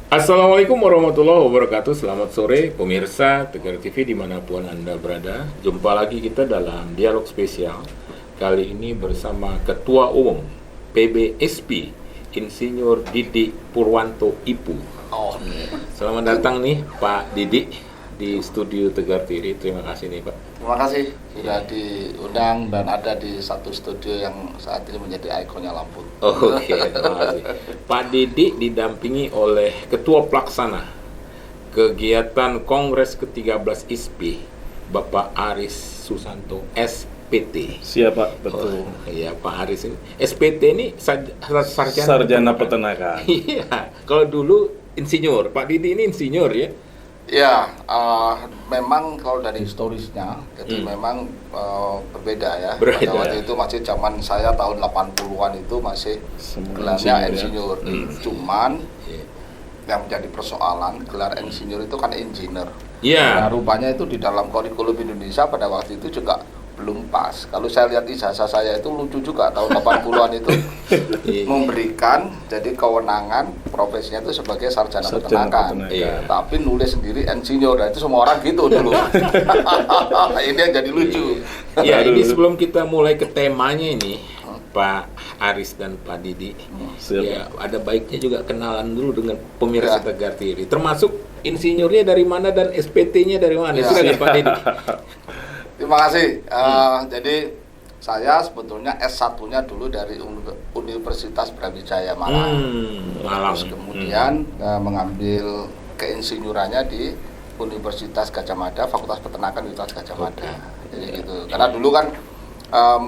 Assalamualaikum warahmatullahi wabarakatuh. Selamat sore pemirsa Tegar TV dimanapun Anda berada. Jumpa lagi kita dalam dialog spesial. Kali ini bersama Ketua Umum PBSP Insinyur Didik Purwanto IPU. Selamat datang nih Pak Didik di studio Tegar TV. Terima kasih nih Pak. Terima kasih sudah diundang dan ada di satu studio yang saat ini menjadi ikonnya Lampung. Oke, terima kasih. Pak Didik didampingi oleh Ketua Pelaksana Kegiatan Kongres ke-13 ISPI, Bapak Aris Susanto, SPT. Siapa? Betul. Iya, Pak Aris ini. SPT ini Sarjana Peternakan. Iya, kalau dulu insinyur, Pak Didik ini insinyur ya. Ya, memang kalau dari historisnya, jadi memang berbeda ya. Berbeda. Pada waktu itu masih zaman saya tahun 80-an itu masih gelarnya insinyur. Cuman yang menjadi persoalan gelar insinyur itu kan engineer. Iya. Nah, rupanya itu di dalam kurikulum Indonesia pada waktu itu juga belum pas. Kalau saya lihat ijazah saya itu lucu juga tahun 80-an itu memberikan jadi kewenangan profesinya itu sebagai sarjana peternakan. Iya. Tapi nulis sendiri insinyur, dan itu semua orang gitu dulu. Ini yang jadi lucu. Ya, ini sebelum kita mulai ke temanya ini, Pak Aris dan Pak Didi, ya ada baiknya juga kenalan dulu dengan pemirsa Tegar TV. Termasuk insinyurnya dari mana dan SPT-nya dari mana? Silakan Pak Didi. Terima kasih. Jadi saya sebetulnya S1-nya dulu dari Universitas Brawijaya Malang. Terus kemudian mengambil keinsinyurannya di Universitas Gadjah Mada, Fakultas Peternakan Universitas Gadjah Mada. Jadi gitu. Karena dulu kan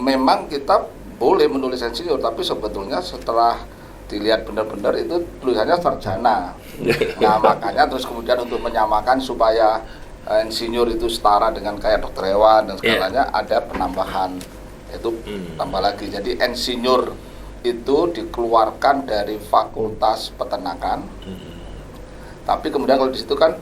memang kita boleh menulis insinyur, tapi sebetulnya setelah dilihat benar-benar itu tulisannya sarjana. Nah, makanya terus kemudian untuk menyamakan supaya insinyur itu setara dengan kayak dokter hewan dan segalanya, ada penambahan itu tambah lagi. Jadi insinyur itu dikeluarkan dari Fakultas Peternakan, tapi kemudian kalau di situ kan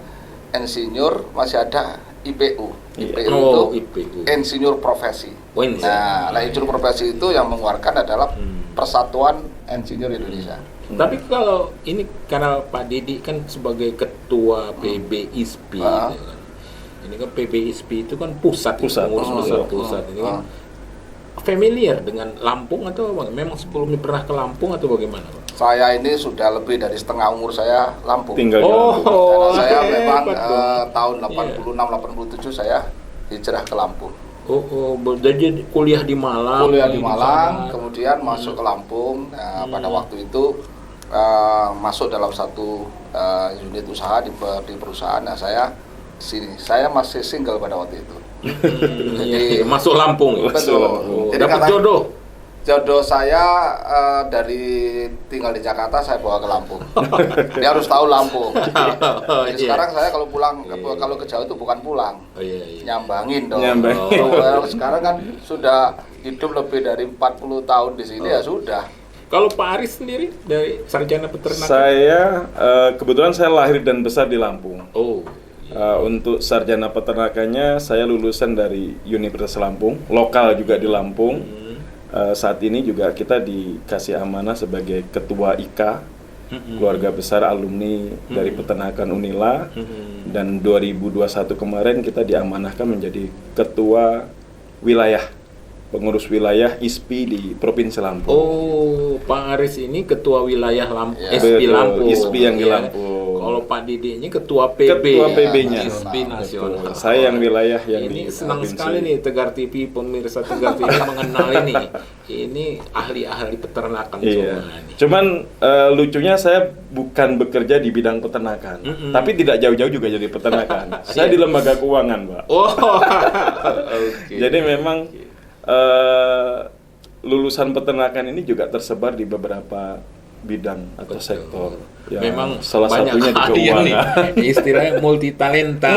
insinyur masih ada IPU. IPU itu insinyur profesi. Nah, insinyur profesi itu yang mengeluarkan adalah Persatuan Insinyur Indonesia. Tapi kalau ini karena Pak Didi kan sebagai ketua PBISPI, gitu kan. Ini kan PBISPI itu kan pengurus pusat. Ini kan familiar dengan Lampung atau apa? Memang sebelumnya pernah ke Lampung atau bagaimana, Pak? Saya ini sudah lebih dari setengah umur saya Lampung. Tinggal di Lampung. Karena saya memang tahun 86-87 saya hijrah ke Lampung. Jadi kuliah di Malang. Kemudian masuk ke Lampung. Nah, pada waktu itu masuk dalam satu unit usaha di perusahaan. Nah, saya masih single pada waktu itu. Jadi masuk Lampung. Betul. Jadi Dapat jodoh. Jodoh saya dari tinggal di Jakarta saya bawa ke Lampung. Dia harus tahu Lampung. Jadi sekarang saya kalau pulang kalau ke Jawa itu bukan pulang. Nyambangin dong. Sekarang kan sudah hidup lebih dari 40 tahun di sini ya sudah. Kalau Pak Aris sendiri dari sarjana peternakan? Saya kebetulan saya lahir dan besar di Lampung. Untuk sarjana peternakannya saya lulusan dari Universitas Lampung, lokal juga di Lampung. Saat ini juga kita dikasih amanah sebagai ketua IKA, keluarga besar alumni dari peternakan Unila, dan 2021 kemarin kita diamanahkan menjadi ketua wilayah, pengurus wilayah ISPI di Provinsi Lampung. Pak Aris ini ketua wilayah ISPI Lampung. ISPI yang di Lampung. Kalau Pak Didi ini ketua PB. Ketua PB-nya. ISPI nasional. Saya yang wilayah yang ini di senang provinsi. sekali nih Tegar TV, pemirsa Tegar TV mengenal ini. Ini ahli-ahli peternakan semua ini. Cuman lucunya saya bukan bekerja di bidang peternakan, tapi tidak jauh-jauh juga jadi peternakan. Saya di lembaga keuangan, Pak. Jadi memang lulusan peternakan ini juga tersebar di beberapa bidang atau sektor. Ya, memang salah banyak satunya di keuangan. Istilahnya multitalenta.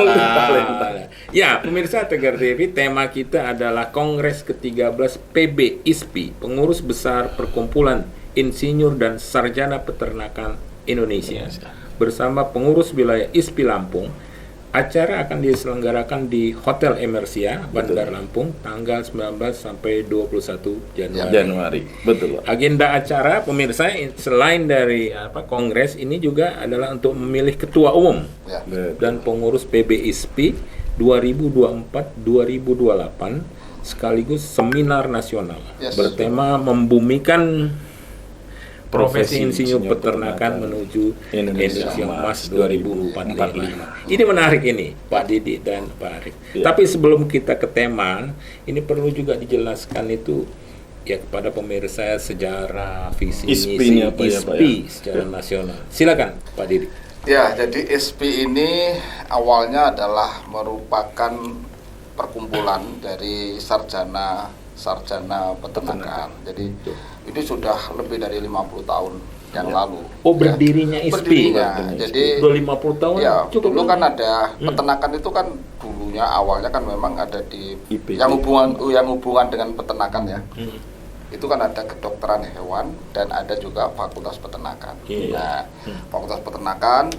Ya, pemirsa Tegar TV, tema kita adalah Kongres ke-13 PB ISPI, Pengurus Besar Perkumpulan Insinyur dan Sarjana Peternakan Indonesia, bersama pengurus wilayah ISPI Lampung, Acara akan diselenggarakan di Hotel Emersia, Bandar Lampung, tanggal 19 sampai 21 Januari. Betul. Agenda acara pemirsa selain dari kongres ini juga adalah untuk memilih ketua umum dan pengurus PBISPI 2024-2028 sekaligus seminar nasional bertema membumikan profesi insinyur peternakan menuju Indonesia Emas 2045. Ini menarik ini, Pak Didi dan Pak Arief. Tapi sebelum kita ke tema, ini perlu juga dijelaskan itu ya kepada pemirsa sejarah visi misi ISPI secara nasional. Silakan Pak Didi. Ya, jadi ISPI ini awalnya adalah merupakan perkumpulan dari sarjana peternakan. Jadi itu sudah lebih dari 50 tahun yang lalu. Oh, berdirinya ISPI. Jadi udah 50 tahun. Ya, cukup dulu kan ada peternakan itu kan dulunya awalnya kan memang ada di yang hubungan dengan peternakan ya. Itu kan ada kedokteran hewan dan ada juga fakultas peternakan. Nah, fakultas peternakan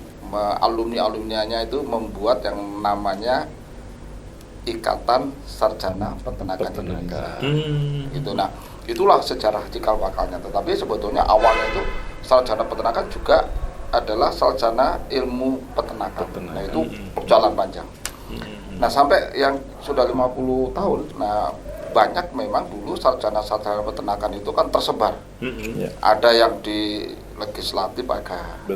alumni-alumnianya itu membuat yang namanya Ikatan Sarjana Peternakan Indonesia. Itu nah, itulah sejarah cikal bakalnya. Tetapi sebetulnya awalnya itu sarjana peternakan juga adalah sarjana ilmu peternakan. Nah, itu berjalan panjang. Nah, sampai yang sudah 50 tahun, nah banyak memang dulu sarjana-sarjana peternakan itu kan tersebar. Ada yang di legislatif,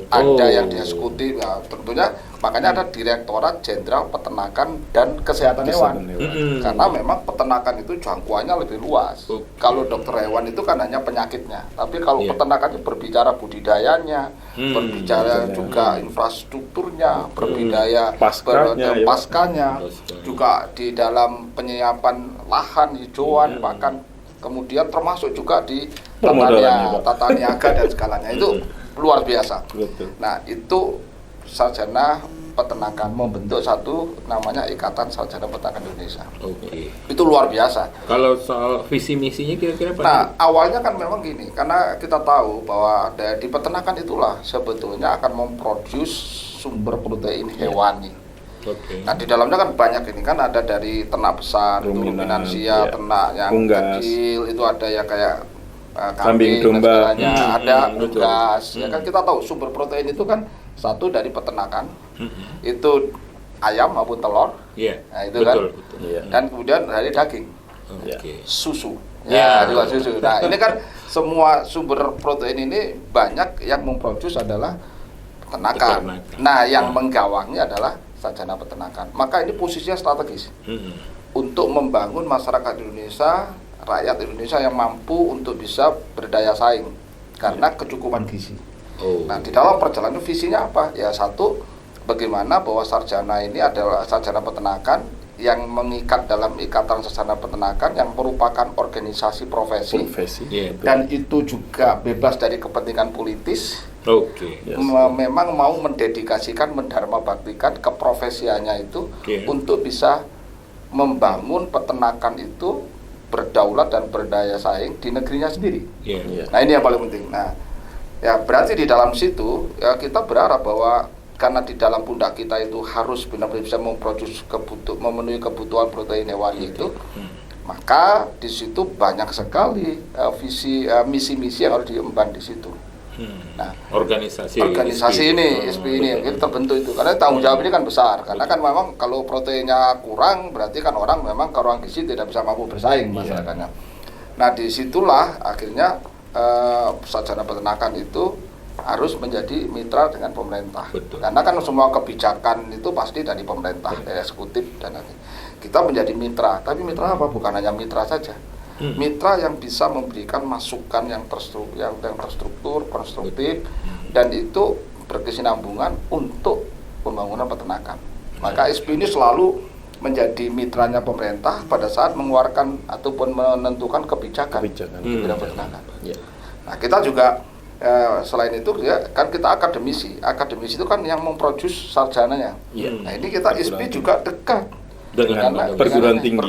ada yang di eksekutif. Nah, tentunya makanya ada Direktorat Jenderal Peternakan dan Kesehatan Hewan. Karena memang peternakan itu jangkauannya lebih luas. Kalau dokter hewan itu kan hanya penyakitnya, tapi kalau peternakan itu berbicara budidayanya, berbicara juga infrastrukturnya, berbicara paskanya, juga di dalam penyiapan lahan hijauan, bahkan kemudian termasuk juga di tata niaga dan segalanya. Itu luar biasa. Nah, itu sarjana peternakan membentuk satu namanya Ikatan Sarjana Peternakan Indonesia. Itu luar biasa. Kalau soal visi misinya kira-kira apa? Nah, awalnya kan memang gini, karena kita tahu bahwa di peternakan itulah sebetulnya akan memproduce sumber protein hewani. Nah, di dalamnya kan banyak ini kan ada dari ternak besar, ruminansia, ternak yang kecil, itu ada yang kayak kambing, domba, ada unggas. Ya kan kita tahu sumber protein itu kan satu dari peternakan, itu ayam maupun telur, nah itu betul. Dan kemudian dari daging, susu, juga susu. Nah, ini kan semua sumber protein ini banyak yang memproduksi adalah peternakan. Nah, yang menggawangnya adalah sarjana peternakan. Maka ini posisinya strategis untuk membangun masyarakat Indonesia, rakyat Indonesia yang mampu untuk bisa berdaya saing karena kecukupan gizi. Nah, di dalam perjalanan visinya apa? Ya, satu, bagaimana bahwa sarjana ini adalah sarjana peternakan yang mengikat dalam Ikatan Sarjana Peternakan yang merupakan organisasi profesi. Dan itu juga bebas dari kepentingan politis. Memang mau mendedikasikan, mendharma baktikan keprofesiannya itu untuk bisa membangun peternakan itu berdaulat dan berdaya saing di negerinya sendiri. Nah, ini yang paling penting. Nah, ya berarti di dalam situ ya kita berharap bahwa karena di dalam pundak kita itu harus benar-benar bisa memenuhi kebutuhan protein hewani itu, maka di situ banyak sekali misi-misi yang harus diemban di situ. Nah, organisasi ini ISPI ini terbentuk itu karena tanggung jawab ini kan besar, karena kan memang kalau proteinnya kurang berarti kan orang memang kurang gizi tidak bisa mampu bersaing masyarakatnya. Nah, disitulah akhirnya sarjana peternakan itu harus menjadi mitra dengan pemerintah. Karena kan semua kebijakan itu pasti dari pemerintah, dari eksekutif dan nanti kita menjadi mitra. Tapi mitra apa? Bukan hanya mitra saja. Mitra yang bisa memberikan masukan yang terstruktur, konstruktif, dan itu berkesinambungan untuk pembangunan peternakan. Maka ISPI ini selalu menjadi mitranya pemerintah pada saat mengeluarkan ataupun menentukan kebijakan di bidang peternakan. Nah, kita juga selain itu ya kan kita akademisi itu kan yang memproduksi sarjananya. Nah, ini kita ISPI juga dekat dengan perguruan tinggi.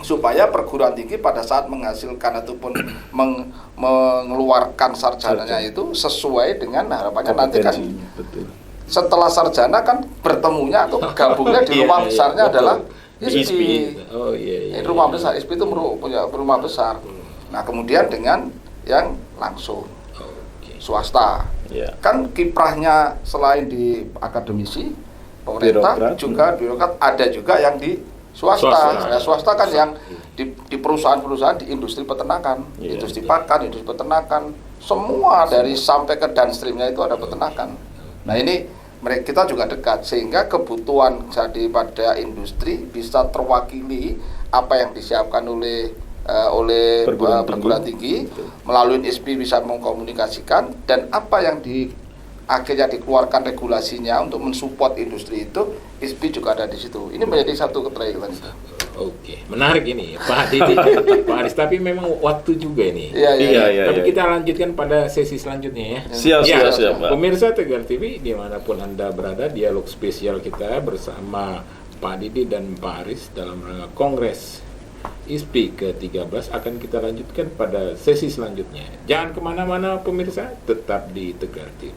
Supaya perguruan tinggi pada saat menghasilkan ataupun mengeluarkan sarjananya itu sesuai dengan harapannya nanti kan setelah sarjana kan bertemunya atau gabungnya di rumah besarnya adalah ISPI. Oh iya. Rumah besar ISPI itu punya rumah besar. Nah kemudian dengan yang langsung swasta. Kan kiprahnya selain di akademisi, pemerintah juga birokrat, ada juga yang di swasta. Ya, swasta kan yang di perusahaan-perusahaan di industri peternakan, industri pakan, industri peternakan, semua dari sampai ke downstreamnya itu ada peternakan. Nah ini kita juga dekat sehingga kebutuhan daripada industri bisa terwakili apa yang disiapkan oleh perguruan tinggi melalui ISPI bisa mengkomunikasikan, dan apa yang akhirnya dikeluarkan regulasinya untuk mensupport industri itu, ISPI juga ada di situ. Ini menjadi satu ketrailan. Oke, menarik ini Pak Didi, Pak Aris. Tapi memang waktu juga ini. Iya. Tapi kita lanjutkan pada sesi selanjutnya ya. Siap, Pak. Pemirsa Tegar TV dimanapun Anda berada, dialog spesial kita bersama Pak Didi dan Pak Aris dalam rangka Kongres ISPI ke-13 akan kita lanjutkan pada sesi selanjutnya. Jangan kemana-mana pemirsa, tetap di Tegar TV.